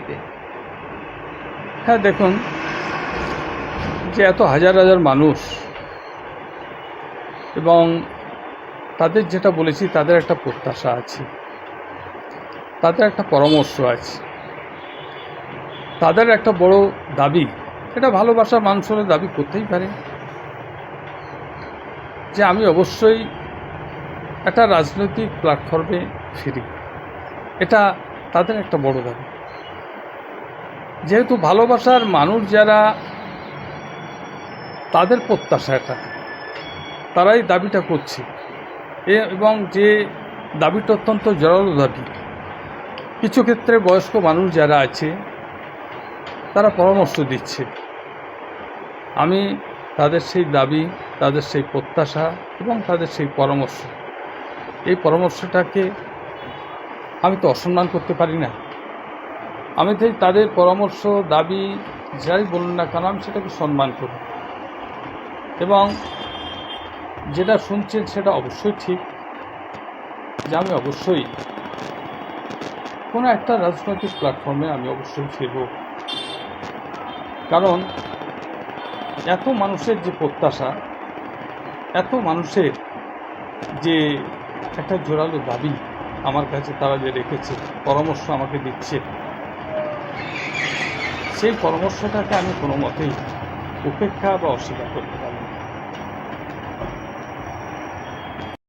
পরিস্থিতিতে? হ্যাঁ, দেখুন, যে এত হাজার হাজার মানুষ এবং তাদের যেটা বলেছি, তাদের একটা প্রত্যাশা আছে, তাদের একটা পরামর্শ আছে, তাদের একটা বড় দাবি। এটা ভালোবাসার মানুষ হলে দাবি করতেই পারে যে আমি অবশ্যই একটা রাজনৈতিক প্ল্যাটফর্মে ফিরি। এটা তাদের একটা বড় দাবি। যেহেতু ভালোবাসার মানুষ যারা, তাদের প্রত্যাশা এটা, তারাই দাবিটা করছে। এবং যে দাবিটা অত্যন্ত জোরালো দাবি। কিছু ক্ষেত্রে বয়স্ক মানুষ যারা আছে তারা পরামর্শ দিচ্ছে। আমি তাদের সেই দাবি, তাদের সেই প্রত্যাশা এবং তাদের সেই পরামর্শ, এই পরামর্শটাকে আমি তো অসম্মান করতে পারি না। আমি তাদের পরামর্শ, দাবি যাই বলুন না কেন, আমি সেটাকে সম্মান করি। এবং যেটা শুনছেন সেটা অবশ্যই ঠিক, যে আমি অবশ্যই কোনো একটা রাজনৈতিক প্ল্যাটফর্মে আমি অবশ্যই ফিরব। কারণ এত মানুষের যে প্রত্যাশা, এত মানুষের যে একটা জোরালো দাবি আমার কাছে তারা যে রেখেছে, পরামর্শ আমাকে দিচ্ছে, সেই পরামর্শটাকে আমি কোনো মতেই উপেক্ষা বা অস্বীকার করতে পারি না।